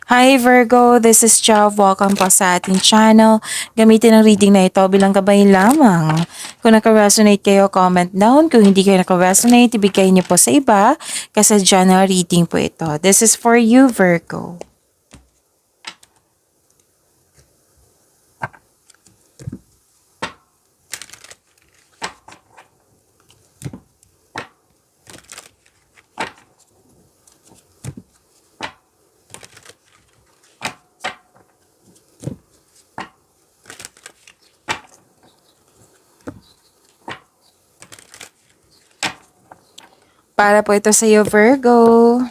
Hi Virgo, this is Jav. Welcome po sa ating channel. Gamitin ang reading na ito bilang gabay lamang. Kung naka-resonate kayo, comment down. Kung hindi kayo naka-resonate, ibigay niyo po sa iba kasi general reading po ito. This is for you, Virgo. Para po ito sa iyo, Virgo.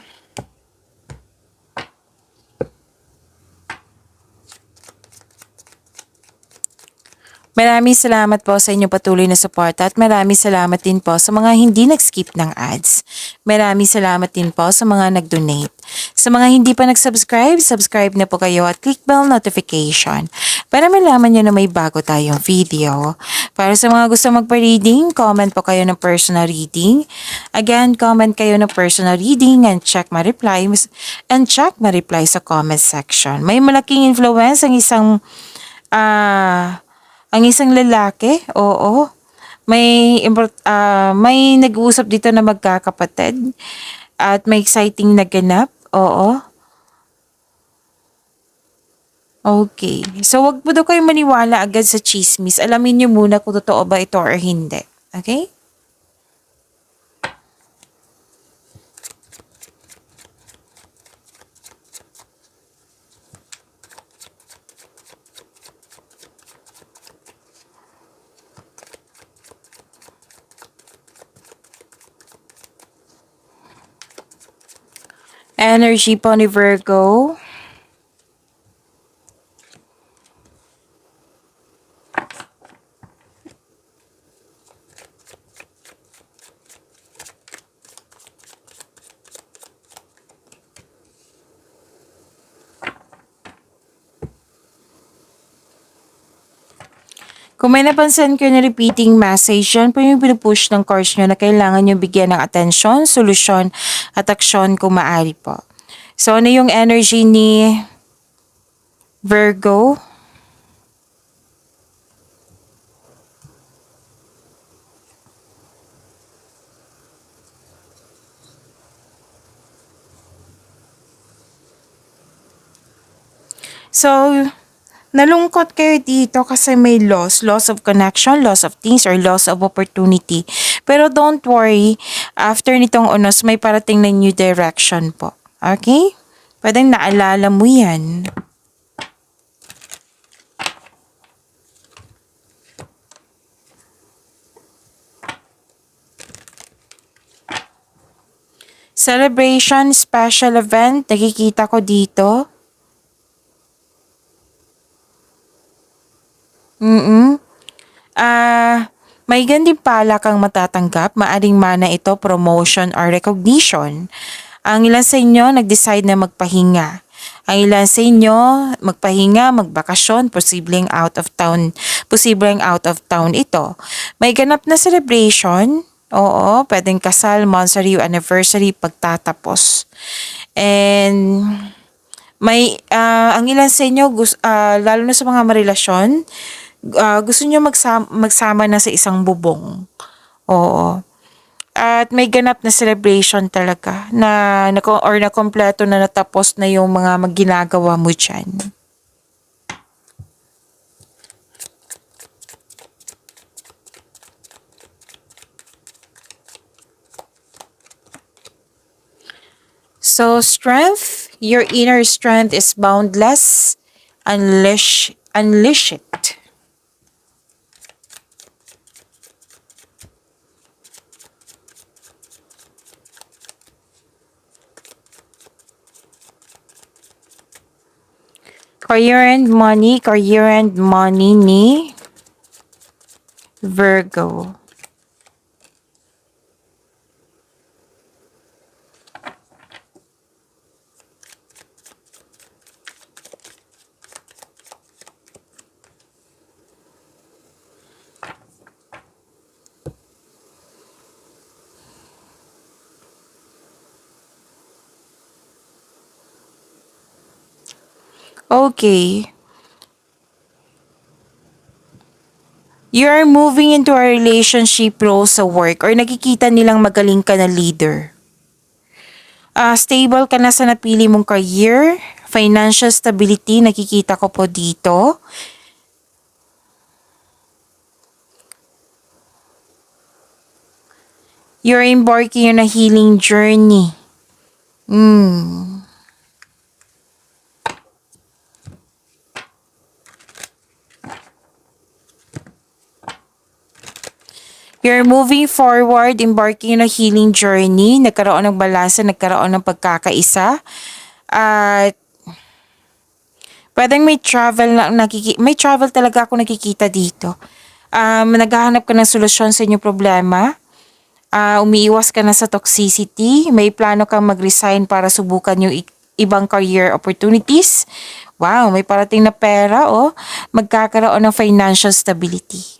Maraming salamat po sa inyong patuloy na suporta at maraming salamat din po sa mga hindi nag-skip ng ads. Maraming salamat din po sa mga nag-donate. Sa mga hindi pa nag-subscribe, subscribe na po kayo at click bell notification para malaman nyo na may bago tayong video. Para sa mga gusto magpa-reading, comment po kayo ng personal reading. Again, comment kayo ng personal reading and check my replies sa comment section. May malaking influence ang isang lalaki, oo. May nag-uusap dito na magkakapatid at may exciting na ganap, oo. Okay. So, wag po daw kayo maniwala agad sa chismis. Alamin niyo muna kung totoo ba ito or hindi. Okay? Energy po ni Virgo. Kung may napansin kayo na repeating message, yan po yung pinupush ng course nyo na kailangan nyo bigyan ng atensyon, solusyon, at aksyon kung maaari po. So, ano yung energy ni Virgo? So, nalungkot kayo dito kasi may loss of connection, loss of things, or loss of opportunity. Pero don't worry, after nitong unos, may parating na new direction po. Okay? Pwedeng naalala mo yan. Celebration, special event, nakikita ko dito. May gantimpala kang matatanggap, maaring mana ito promotion or recognition. Ang ilan sa inyo nag-decide na magpahinga. Ang ilan sa inyo magpahinga, magbakasyon, posibleng out of town ito. May ganap na celebration, oo, pwedeng kasal, monthsary, anniversary, pagtatapos. And ang ilan sa inyo, lalo na sa mga marelasyon, gusto nyo magsama na sa isang bubong. Oo. At may ganap na celebration talaga or na kompleto na natapos na yung mga ginagawa mo dyan. So, strength, your inner strength is boundless. Unleash it. Career and money ni Virgo. Okay. You are moving into a relationship role sa work or nakikita nilang magaling ka na leader. Stable ka na sa napili mong career. Financial stability, nakikita ko po dito. You're embarking on a healing journey. Hmm. You're moving forward, embarking on a healing journey. Nagkaroon ng balanse, nagkaroon ng pagkakaisa. At pwedeng may travel talaga ako nakikita dito. Naghahanap ka ng solusyon sa inyong problema. Umiiwas ka na sa toxicity. May plano kang mag-resign para subukan yung ibang career opportunities. Wow, may parating na pera, oh. Magkakaroon ng financial stability.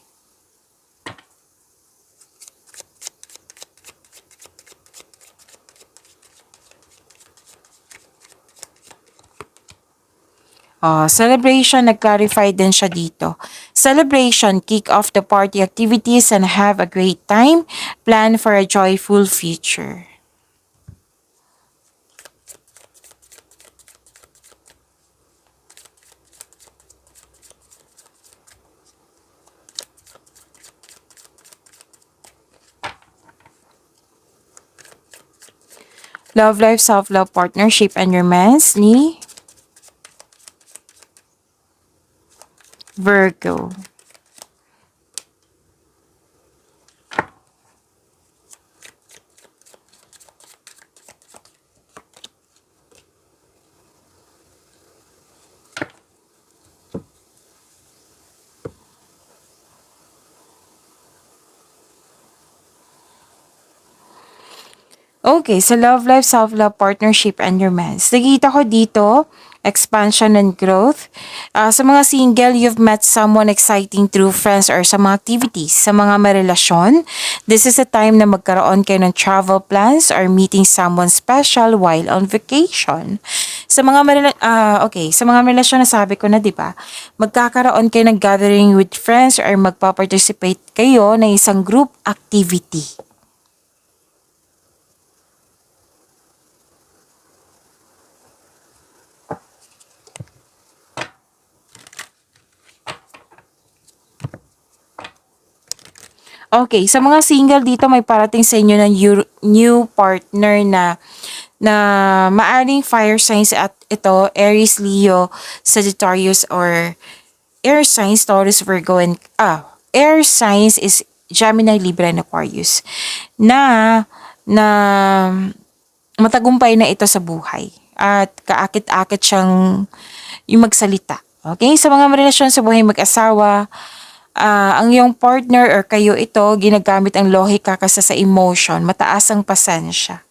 Celebration, nag-clarify din siya dito. Celebration, kick off the party activities and have a great time. Plan for a joyful future. Love life, self-love, partnership, and romance ni Virgo. Okay, sa love life, self-love, partnership, and romance. Nakita ko dito, expansion and growth. Sa mga single, you've met someone exciting through friends or sa mga activities. Sa mga may relasyon, this is a time na magkaroon kayo ng travel plans or meeting someone special while on vacation. Sa mga sa mga relasyon na sabi ko na, 'di ba? Magkakaroon kayo ng gathering with friends or magpa-participate kayo ng isang group activity. Okay, sa mga single dito may parating sa inyo ng new partner na maaring fire signs at ito Aries, Leo, Sagittarius or air signs Taurus, Virgo and air signs is Gemini, Libra and Aquarius na na matagumpay na ito sa buhay at kaakit-akit siyang yung magsalita. Okay, sa mga relasyon sa buhay mag-asawa, ang iyong partner or kayo ito, ginagamit ang lohika kasi sa emotion, mataas ang pasensya.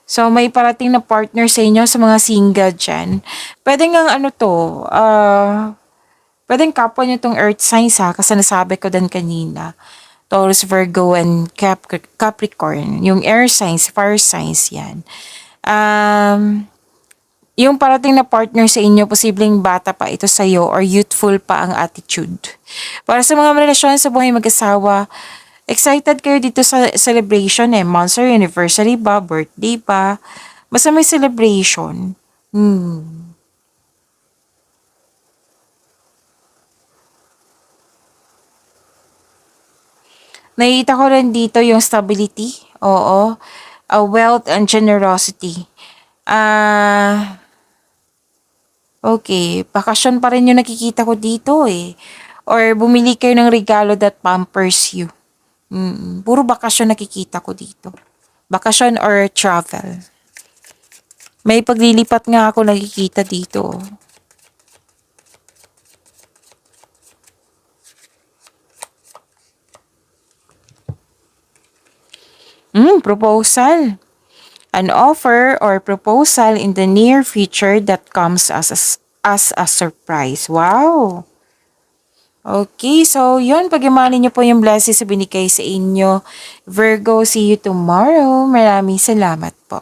So, may parating na partner sa inyo sa mga single dyan. Pwede nga pwedeng kapwa nyo tong earth signs ha, kasi nasabi ko din kanina. Taurus, Virgo, and Capricorn. Yung air signs, fire signs yan. Yung parating na partner sa inyo, posibleng bata pa ito sa'yo or youthful pa ang attitude. Para sa mga relasyon sa buhay mag-asawa, excited kayo dito sa celebration monthsary, anniversary ba, birthday ba, basta may celebration. Nakita ko rin dito yung stability, oo, wealth and generosity. Okay, bakasyon pa rin yung nakikita ko dito eh. Or bumili kayo ng regalo that pampers you. Puro bakasyon nakikita ko dito. Bakasyon or travel. May paglilipat nga ako nakikita dito. Proposal. An offer or proposal in the near future that comes as a surprise. Wow! Okay, so yun, pag-imanin niyo po yung blessings na binigay sa inyo. Virgo, see you tomorrow. Maraming salamat po.